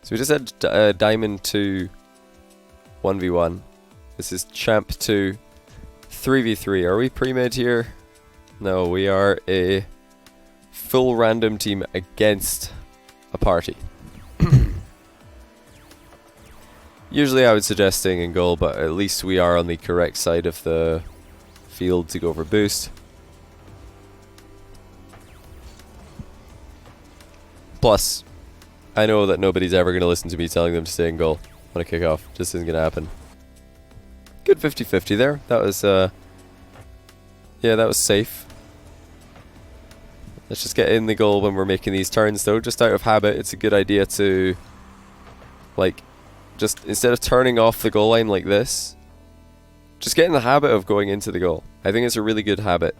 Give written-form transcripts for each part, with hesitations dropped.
So we just had Diamond 2 1v1. This is Champ 2 3v3. Are we pre-made here? No, we are a full random team against a party. Usually I would suggest staying in goal, but at least we are on the correct side of the field to go for boost. Plus, I know that nobody's ever going to listen to me telling them to stay in goal on a kickoff. Just isn't going to happen. Good 50-50 there. That was, yeah, that was safe. Let's just get in the goal when we're making these turns, though. Just out of habit, it's a good idea to, like, just instead of turning off the goal line like this, just get in the habit of going into the goal. I think it's a really good habit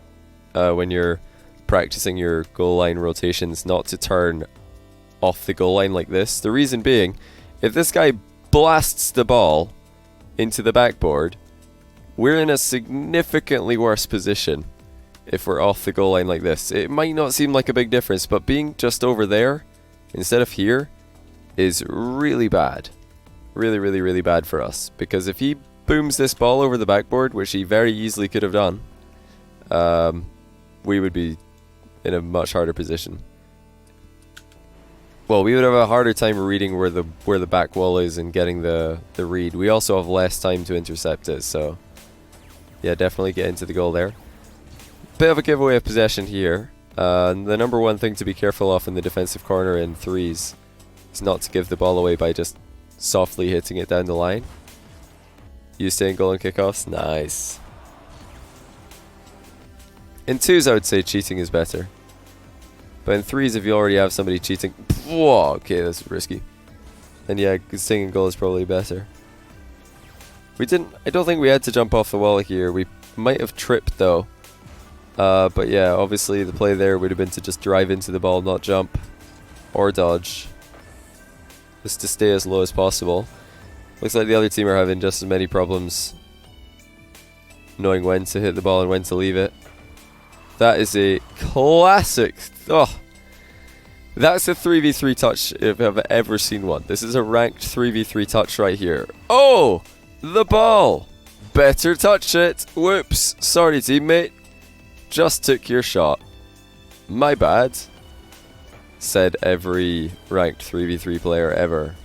when you're practicing your goal line rotations not to turn off the goal line like this. The reason being, if this guy blasts the ball into the backboard, we're in a significantly worse position if we're off the goal line like this. It might not seem like a big difference, but being just over there instead of here is really bad. Really, really, really bad for us. Because if he booms this ball over the backboard, which he very easily could have done, we would be in a much harder position. Well, we would have a harder time reading where the back wall is and getting the read. We also have less time to intercept it, so yeah, definitely get into the goal there. Bit of a giveaway of possession here. The number one thing to be careful of in the defensive corner in threes is not to give the ball away by just softly hitting it down the line. You stay in goal and kickoffs? Nice. In twos, I would say cheating is better. But in threes, if you already have somebody cheating... Whoa, okay, that's risky. Then yeah, staying in goal is probably better. I don't think we had to jump off the wall here. We might have tripped though. But yeah, obviously the play there would have been to just drive into the ball, not jump or dodge. Just to stay as low as possible. Looks like the other team are having just as many problems knowing when to hit the ball and when to leave it. That is a classic. Oh, that's a 3v3 touch if I've ever seen one. This is a ranked 3v3 touch right here. Oh, the ball. Better touch it. Whoops. Sorry, teammate. Just took your shot. My bad. Said every ranked 3v3 player ever.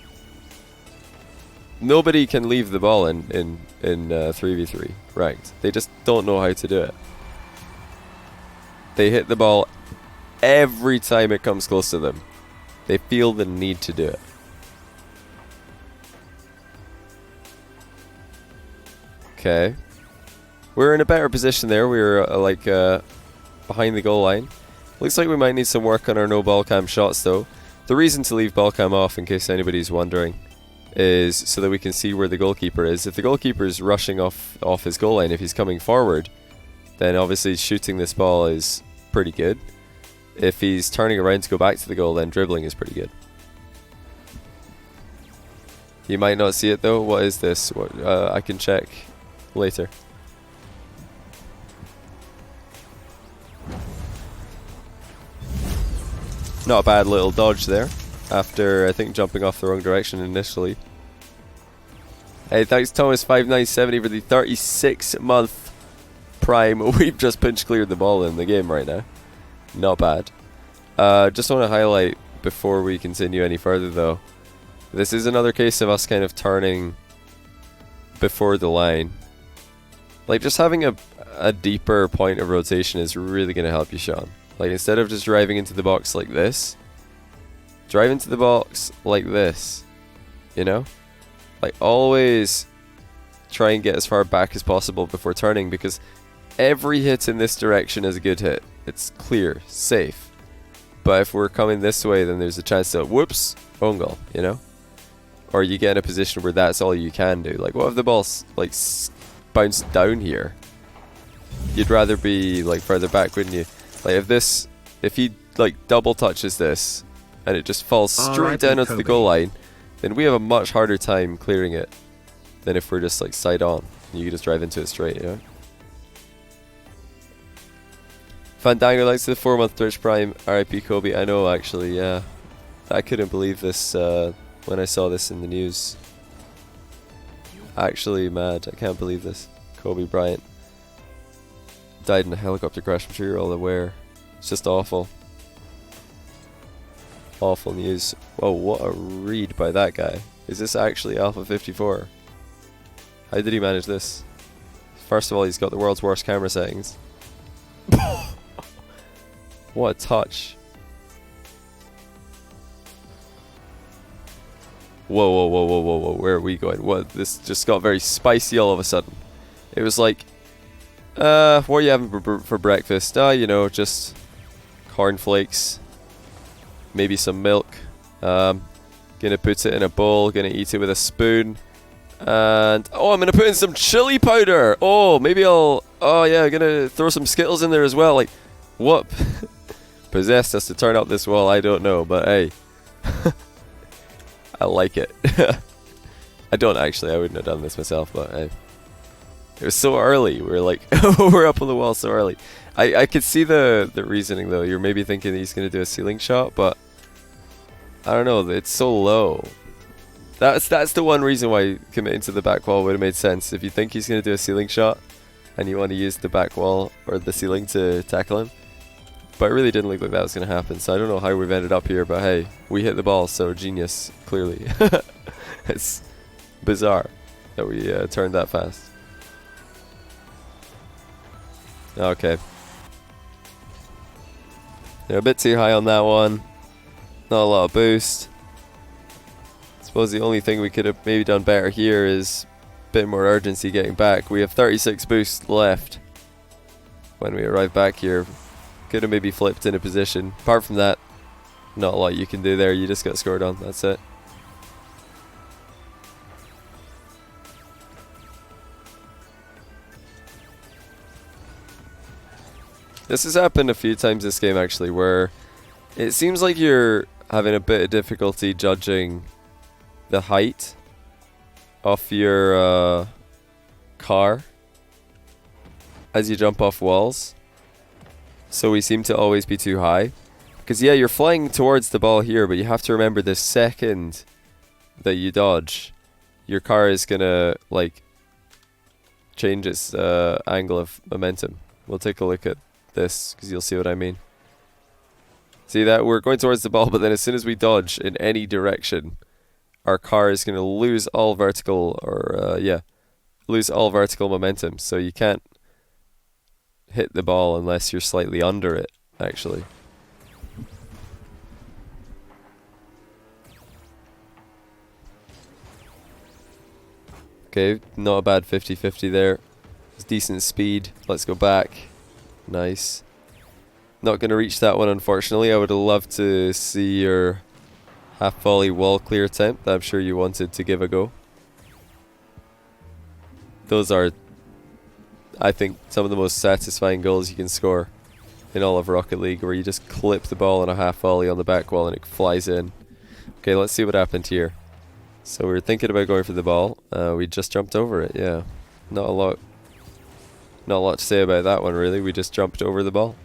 Nobody can leave the ball in 3v3 ranked. They just don't know how to do it. They hit the ball every time it comes close to them. They feel the need to do it. Okay. We're in a better position there. We're behind the goal line. Looks like we might need some work on our no ball cam shots though. The reason to leave ball cam off, in case anybody's wondering, is so that we can see where the goalkeeper is. If the goalkeeper is rushing off his goal line, if he's coming forward, then obviously shooting this ball is pretty good. If he's turning around to go back to the goal, then dribbling is pretty good. You might not see it though. What is this? I can check later. Not a bad little dodge there, after I think jumping off the wrong direction initially. Hey, thanks Thomas5970 for the 36-month Prime. We've just pinch cleared the ball in the game right now. Not bad. Just want to highlight before we continue any further though, this is another case of us kind of turning before the line. Like, just having a deeper point of rotation is really going to help you, Sean. Like, instead of just driving into the box like this, drive into the box like this, you know? Like, always try and get as far back as possible before turning, because every hit in this direction is a good hit. It's clear, safe. But if we're coming this way, then there's a chance to, whoops, own goal, you know? Or you get in a position where that's all you can do. Like, what if the ball's, like, bounced down here? You'd rather be, like, further back, wouldn't you? Like, if he like double touches this and it just falls straight down onto the goal line, then we have a much harder time clearing it than if we're just like side on. You can just drive into it straight, you know? Fandango likes the 4-month Twitch Prime. RIP Kobe. I know, actually, yeah. I couldn't believe this when I saw this in the news. Actually mad. I can't believe this. Kobe Bryant died in a helicopter crash. I'm sure you're all aware. It's just awful. Awful news. Whoa, what a read by that guy. Is this actually Alpha 54? How did he manage this? First of all, he's got the world's worst camera settings. What a touch. Whoa, whoa, whoa, whoa, whoa, whoa. Where are we going? What? This just got very spicy all of a sudden. It was like, what are you having for breakfast? You know, just cornflakes. Maybe some milk. Gonna put it in a bowl. Gonna eat it with a spoon. And, oh, I'm gonna put in some chili powder. Oh, maybe I'll, oh yeah, gonna throw some Skittles in there as well. Like, what possessed us to turn up this wall? I don't know, but hey. I like it. I don't actually, I wouldn't have done this myself, but hey. It was so early. We were like, we're up on the wall so early. I could see the reasoning though. You're maybe thinking he's going to do a ceiling shot, but I don't know. It's so low. That's the one reason why committing to the back wall would have made sense. If you think he's going to do a ceiling shot and you want to use the back wall or the ceiling to tackle him. But it really didn't look like that was going to happen. So I don't know how we've ended up here, but hey, we hit the ball, so genius, clearly. It's bizarre that we turned that fast. Okay. They're a bit too high on that one. Not a lot of boost. I suppose the only thing we could have maybe done better here is a bit more urgency getting back. We have 36 boost left when we arrive back here. Could have maybe flipped in a position. Apart from that, not a lot you can do there. You just got scored on. That's it. This has happened a few times this game actually, where it seems like you're having a bit of difficulty judging the height of your car as you jump off walls. So we seem to always be too high. Because yeah, you're flying towards the ball here, but you have to remember the second that you dodge, your car is gonna like change its angle of momentum. We'll take a look at this because you'll see what I mean. See that? We're going towards the ball, but then as soon as we dodge in any direction, our car is going to lose all vertical lose all vertical momentum. So you can't hit the ball unless you're slightly under it, actually. Okay, not a bad 50-50 there. It's decent speed. Let's go back. Nice. Not going to reach that one, unfortunately. I would have loved to see your half volley wall clear attempt that I'm sure you wanted to give a go. Those are, I think, some of the most satisfying goals you can score in all of Rocket League, where you just clip the ball on a half volley on the back wall and it flies in. Okay, let's see what happened here. So we were thinking about going for the ball. We just jumped over it, yeah. Not a lot to say about that one, really. We just jumped over the ball.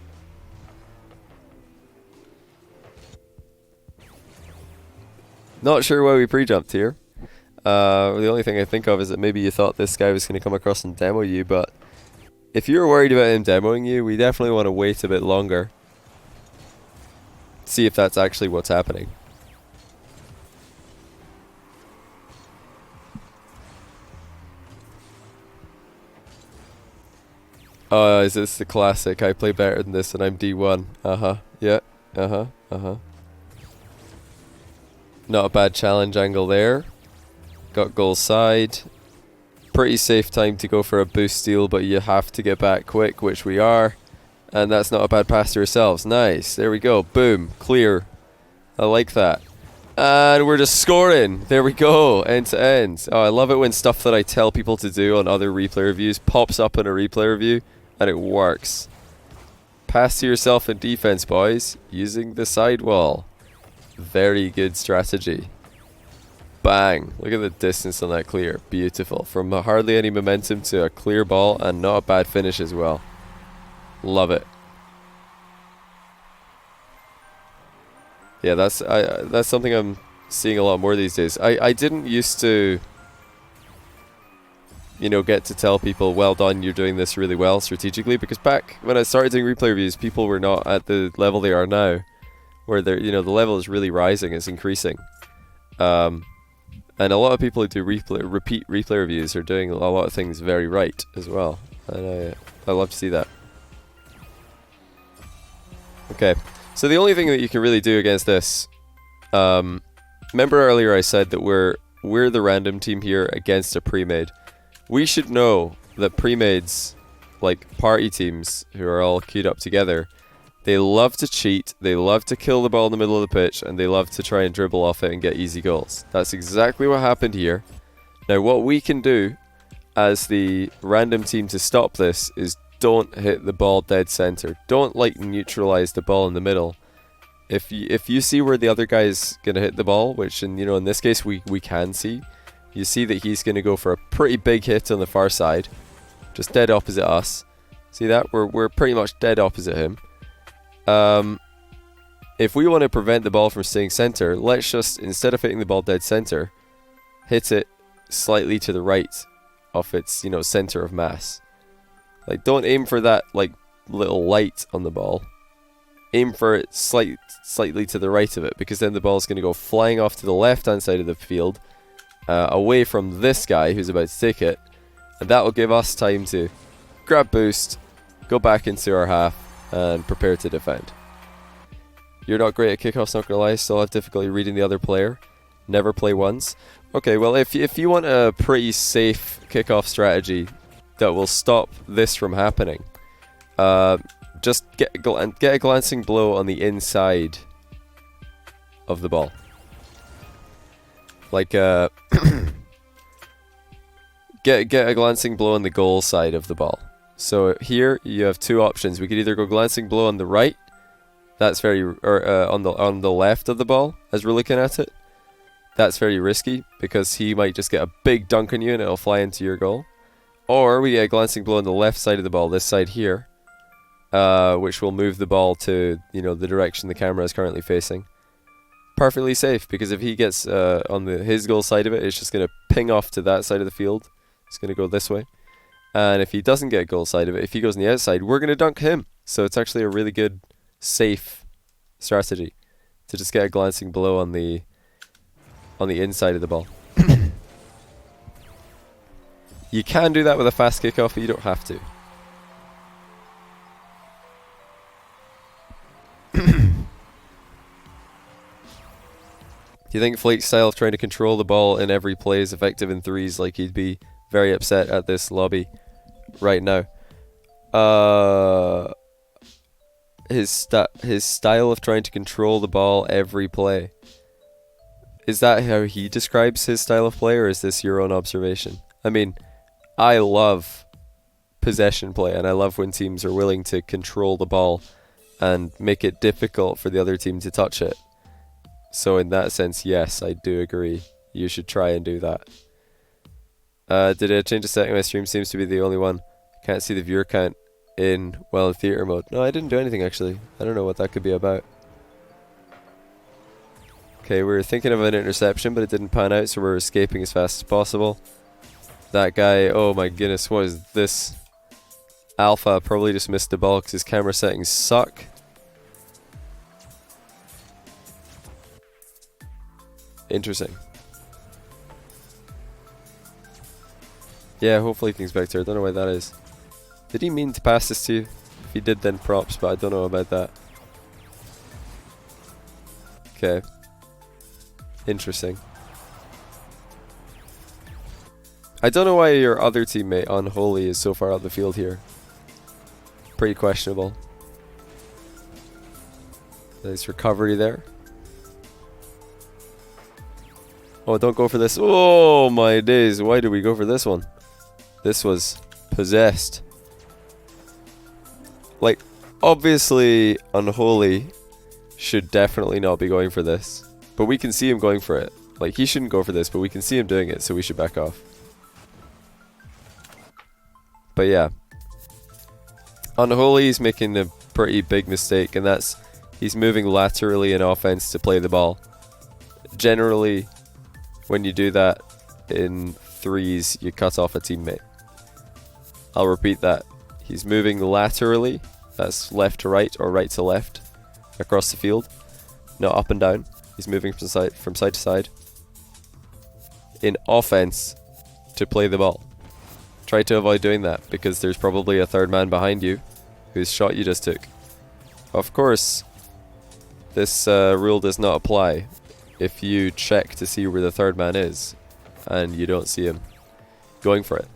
Not sure why we pre-jumped here. The only thing I think of is that maybe you thought this guy was going to come across and demo you, but if you were worried about him demoing you, we definitely want to wait a bit longer. See if that's actually what's happening. Is this the classic? I play better than this and I'm D1. Yeah. Not a bad challenge angle there. Got goal side. Pretty safe time to go for a boost steal, but you have to get back quick, which we are. And that's not a bad pass to ourselves. Nice. There we go. Boom. Clear. I like that. And we're just scoring. There we go. End to end. Oh, I love it when stuff that I tell people to do on other replay reviews pops up in a replay review and it works. Pass to yourself in defense, boys, using the sidewall. Very good strategy. Bang. Look at the distance on that clear. Beautiful. From hardly any momentum to a clear ball and not a bad finish as well. Love it. Yeah, that's something I'm seeing a lot more these days. I didn't used to, you know, get to tell people, well done, you're doing this really well strategically, because back when I started doing replay reviews, people were not at the level they are now, where they're, you know, the level is really rising, it's increasing. And a lot of people who do repeat replay reviews are doing a lot of things very right as well, and I love to see that. Okay, so the only thing that you can really do against this, remember earlier I said that we're the random team here against a pre-made. We should know that pre-mades, like party teams who are all queued up together, they love to cheat, they love to kill the ball in the middle of the pitch, and they love to try and dribble off it and get easy goals. That's exactly what happened here. Now what we can do as the random team to stop this is don't hit the ball dead center. Don't like neutralize the ball in the middle. If you see where the other guy's gonna hit the ball, which in this case we can see, you see that he's gonna go for a pretty big hit on the far side, just dead opposite us. See that? We're pretty much dead opposite him. If we want to prevent the ball from staying center, let's just, instead of hitting the ball dead center, hit it slightly to the right of its, center of mass. Like, don't aim for that, like, little light on the ball. Aim for it slightly to the right of it, because then the ball's going to go flying off to the left-hand side of the field, away from this guy who's about to take it, and that will give us time to grab boost, go back into our half, and prepare to defend. You're not great at kickoffs, not gonna lie. Still have difficulty reading the other player. Never play once. Okay, well, if you want a pretty safe kickoff strategy that will stop this from happening, just get a glancing blow on the inside of the ball. Like, get a glancing blow on the goal side of the ball. So here you have two options. We could either go glancing blow on the right, that's very, or on the left of the ball as we're looking at it. That's very risky because he might just get a big dunk on you and it'll fly into your goal. Or we get a glancing blow on the left side of the ball, this side here, which will move the ball to the direction the camera is currently facing. Perfectly safe, because if he gets on his goal side of it, it's just going to ping off to that side of the field. It's going to go this way. And if he doesn't get goal side of it, if he goes on the outside, we're going to dunk him. So it's actually a really good, safe strategy to just get a glancing blow on the inside of the ball. You can do that with a fast kickoff, but you don't have to. Do you think Flake's style of trying to control the ball in every play is effective in threes? Like, he'd be very upset at this lobby right now. His style of trying to control the ball every play. Is that how he describes his style of play, or is this your own observation? I mean, I love possession play, and I love when teams are willing to control the ball and make it difficult for the other team to touch it. So in that sense, yes, I do agree. You should try and do that. Did I change the setting? My stream seems to be the only one. Can't see the viewer count in theater mode. No, I didn't do anything actually. I don't know what that could be about. Okay, we were thinking of an interception, but it didn't pan out, so we're escaping as fast as possible. That guy, oh my goodness, what is this? Alpha probably just missed the ball because his camera settings suck. Interesting. Yeah, hopefully King's back there. I don't know why that is. Did he mean to pass this to you? If he did, then props, but I don't know about that. Okay. Interesting. I don't know why your other teammate, Unholy, is so far out the field here. Pretty questionable. Nice recovery there. Oh, don't go for this. Oh my days, why did we go for this one? This was possessed. Like, obviously Unholy should definitely not be going for this, but we can see him going for it. Like, he shouldn't go for this, but we can see him doing it, so we should back off. But yeah, Unholy is making a pretty big mistake, and that's he's moving laterally in offense to play the ball. generally, when you do that in threes, you cut off a teammate. I'll repeat that. He's moving laterally, that's left to right or right to left across the field, not up and down. He's moving from side to side in offense to play the ball. Try to avoid doing that because there's probably a third man behind you whose shot you just took. Of course, this rule does not apply if you check to see where the third man is and you don't see him going for it.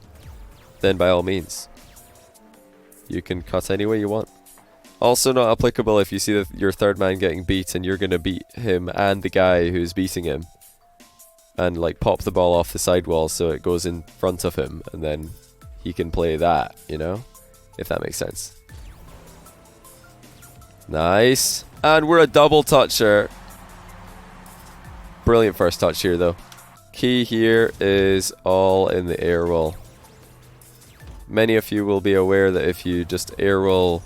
Then by all means, you can cut any way you want. Also not applicable if you see your third man getting beat and you're going to beat him and the guy who's beating him and like pop the ball off the sidewall so it goes in front of him and then he can play that, you know, if that makes sense. Nice. And we're a double toucher. Brilliant first touch here though. Key here is all in the air roll. Many of you will be aware that if you just air roll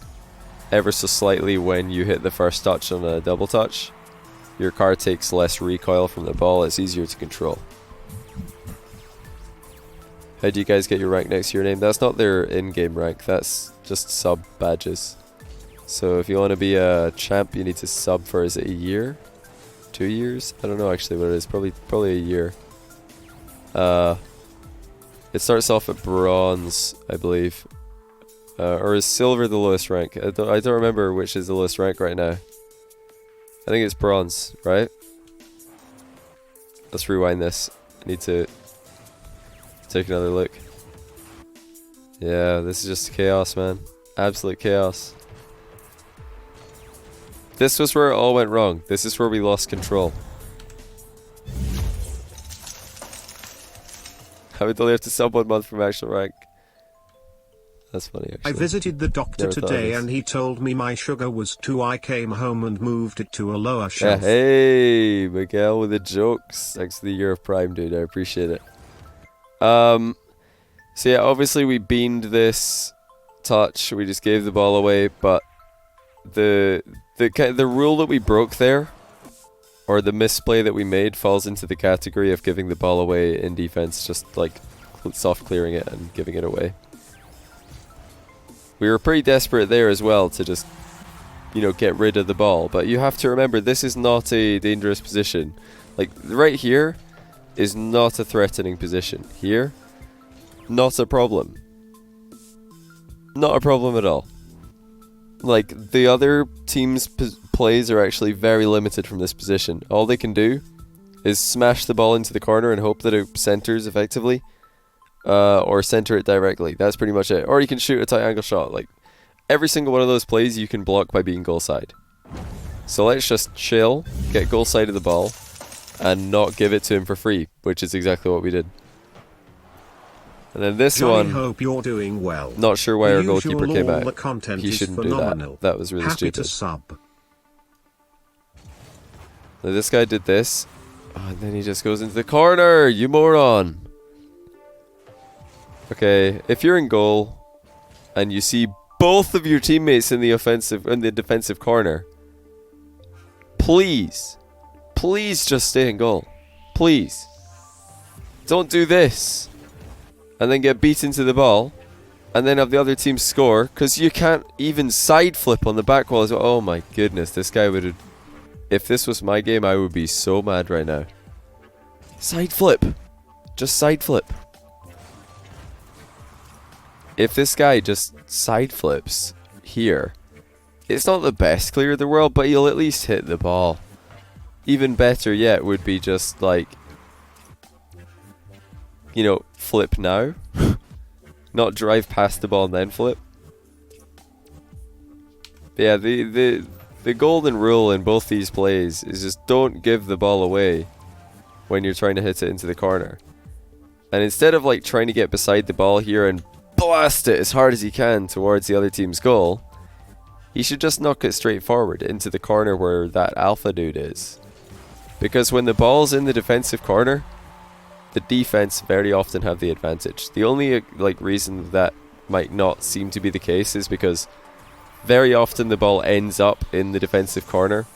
ever so slightly when you hit the first touch on a double touch, your car takes less recoil from the ball, it's easier to control. How do you guys get your rank next to your name? That's not their in-game rank, that's just sub badges. So if you want to be a champ, you need to sub for, is it a year? 2 years? I don't know actually what it is, probably a year. It starts off at bronze, I believe. Or is silver the lowest rank? I don't remember which is the lowest rank right now. I think it's bronze, right? Let's rewind this. I need to take another look. Yeah, this is just chaos, man. Absolute chaos. This was where it all went wrong. This is where we lost control. I would only have to sub 1 month from actual rank. That's funny, actually. I visited the doctor today and he told me my sugar was 2. I came home and moved it to a lower shelf. Yeah, hey, Miguel with the jokes. Thanks for the year of Prime, dude. I appreciate it. So yeah, obviously we beamed this touch. We just gave the ball away, but the rule that we broke there, or the misplay that we made, falls into the category of giving the ball away in defense, just like soft clearing it and giving it away. We were pretty desperate there as well to just, you know, get rid of the ball. But you have to remember, this is not a dangerous position. Like, right here is not a threatening position. Here, not a problem. Not a problem at all. Like, the other team's plays are actually very limited from this position. All they can do is smash the ball into the corner and hope that it centers effectively. Or center it directly. That's pretty much it. Or you can shoot a tight angle shot. Like, every single one of those plays you can block by being goal side. So let's just chill, get goal side of the ball, and not give it to him for free, which is exactly what we did. And then this one, hope you're doing well. Not sure why our goalkeeper came out. The content he shouldn't do that. That was really stupid. To sub. Now this guy did this, and then he just goes into the corner. You moron! Okay, if you're in goal and you see both of your teammates in the defensive corner, please just stay in goal. Please. Don't do this and then get beaten to the ball and then have the other team score, because you can't even side flip on the back wall as well. Oh my goodness, this guy would have... If this was my game, I would be so mad right now. Side flip. Just side flip. If this guy just side flips here, it's not the best clear in the world, but you'll at least hit the ball. Even better yet would be just like, you know, flip now. Not drive past the ball and then flip. But yeah, the golden rule in both these plays is just don't give the ball away when you're trying to hit it into the corner. And instead of like trying to get beside the ball here and blast it as hard as he can towards the other team's goal, he should just knock it straight forward into the corner where that alpha dude is. Because when the ball's in the defensive corner, the defense very often have the advantage. The only like reason that might not seem to be the case is because very often the ball ends up in the defensive corner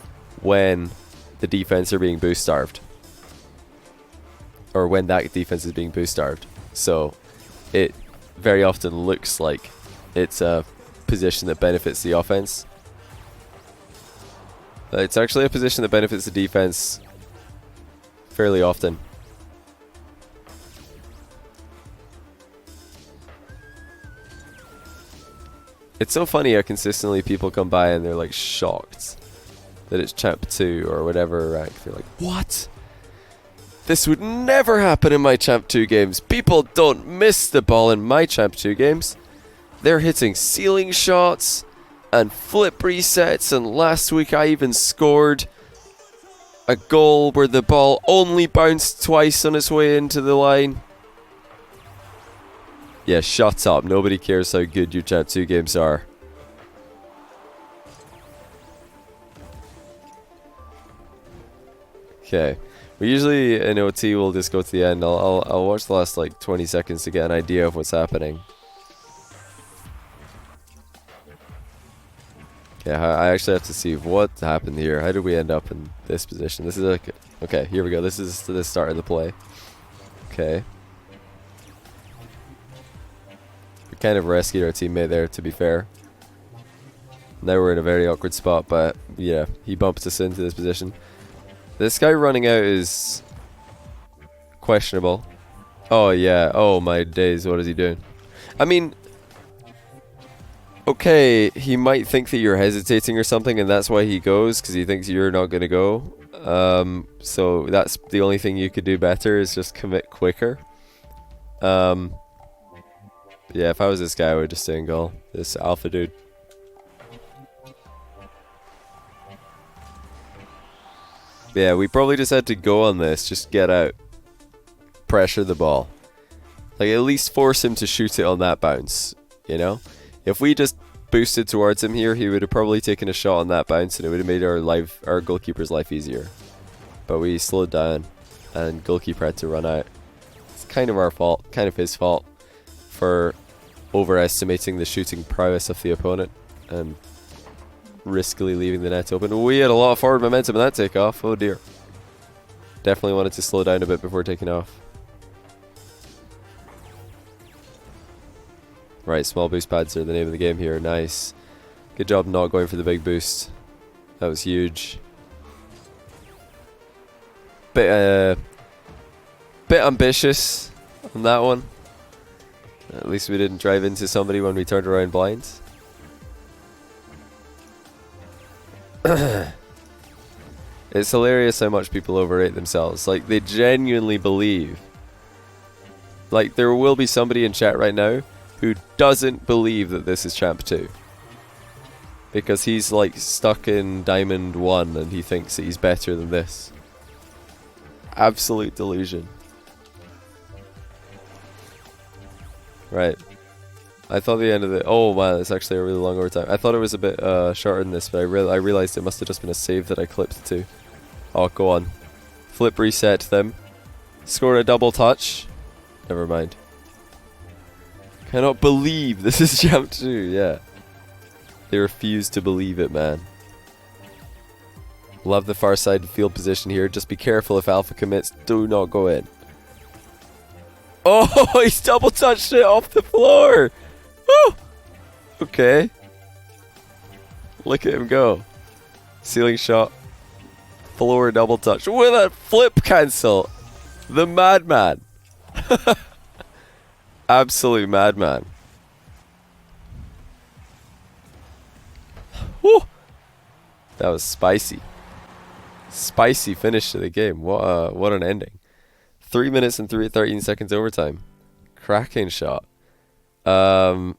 when the defense are being boost starved. or when that defense is being boost starved. So it very often looks like it's a position that benefits the offense. It's actually a position that benefits the defense fairly often. It's so funny how consistently people come by and they're like shocked that it's Champ 2 or whatever rank. They're like, what? This would never happen in my Champ 2 games. People don't miss the ball in my Champ 2 games. They're hitting ceiling shots and flip resets, and last week I even scored a goal where the ball only bounced twice on its way into the line. Yeah, shut up. Nobody cares how good your Champ 2 games are. Okay. We usually in OT will just go to the end. I'll watch the last like 20 seconds to get an idea of what's happening. Yeah, I actually have to see what happened here. How did we end up in this position? This is like, okay, here we go. This is the start of the play. Okay. We kind of rescued our teammate there, to be fair. Now we're in a very awkward spot, but yeah, he bumps us into this position. This guy running out is questionable. Oh yeah, oh my days, what is he doing? I mean, okay, he might think that you're hesitating or something, and that's why he goes, because he thinks you're not going to go. So that's the only thing you could do better, is just commit quicker. Yeah, if I was this guy, I would just stay in goal. This alpha dude. Yeah, we probably just had to go on this, just get out. Pressure the ball. Like, at least force him to shoot it on that bounce, you know? If we just boosted towards him here, he would have probably taken a shot on that bounce and it would have made our goalkeeper's life easier. But we slowed down and goalkeeper had to run out. It's kind of our fault, kind of his fault for overestimating the shooting prowess of the opponent and riskily leaving the net open. We had a lot of forward momentum in that takeoff. Oh dear. Definitely wanted to slow down a bit before taking off. Right, small boost pads are the name of the game here. Nice. Good job not going for the big boost. That was huge. Bit ambitious on that one. At least we didn't drive into somebody when we turned around blind. It's hilarious how much people overrate themselves. Like, they genuinely believe. Like, there will be somebody in chat right now who doesn't believe that this is Champ 2. Because he's, like, stuck in Diamond 1 and he thinks that he's better than this. Absolute delusion. Right. I thought the end of the... Oh, man, it's actually a really long overtime. I thought it was a bit shorter than this, but I realized it must have just been a save that I clipped to. Oh, go on. Flip reset them. Score a double touch. Never mind. Cannot believe this is Champ 2, yeah. They refuse to believe it, man. Love the far side field position here. Just be careful if Alpha commits. Do not go in. Oh, he's double touched it off the floor. Woo! Okay. Look at him go. Ceiling shot. Floor double touch. With a flip cancel. The madman. Absolute madman. Woo! That was spicy. Spicy finish to the game. What an ending. 3 minutes and 13 seconds overtime. Cracking shot. Yeah,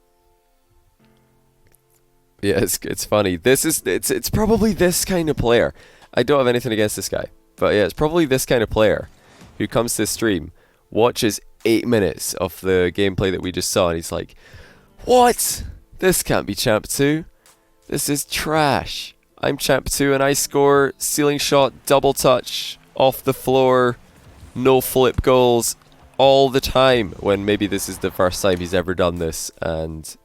it's funny. It's probably this kind of player. I don't have anything against this guy, but yeah, it's probably this kind of player who comes to the stream, watches 8 minutes of the gameplay that we just saw, and he's like, "What? This can't be Champ 2. This is trash. I'm Champ 2 and I score ceiling shot, double touch, off the floor, no flip goals all the time," when maybe this is the first time he's ever done this and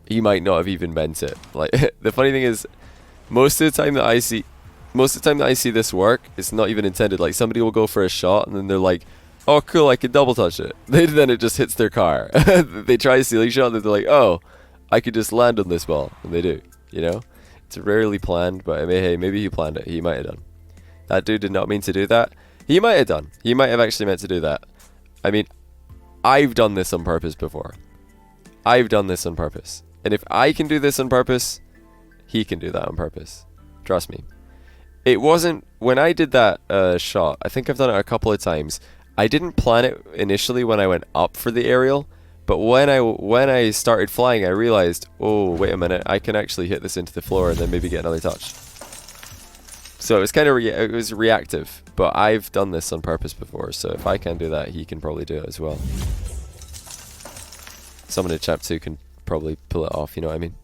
he might not have even meant it. Like, the funny thing is, most of the time that I see most of the time that I see this work, it's not even intended. Like, somebody will go for a shot, and then they're like, oh, cool, I can double touch it. Then it just hits their car. They try a ceiling shot, and they're like, oh, I could just land on this ball. And they do, you know? It's rarely planned, but I mean, hey, maybe he planned it. He might have done. That dude did not mean to do that. He might have done. He might have actually meant to do that. I mean, I've done this on purpose before. I've done this on purpose. And if I can do this on purpose, he can do that on purpose. Trust me. It wasn't... When I did that shot, I think I've done it a couple of times. I didn't plan it initially when I went up for the aerial. But when I started flying, I realized, oh, wait a minute, I can actually hit this into the floor and then maybe get another touch. So it was kind of it was reactive, but I've done this on purpose before. So if I can do that, he can probably do it as well. Someone in chat 2 can probably pull it off. You know what I mean?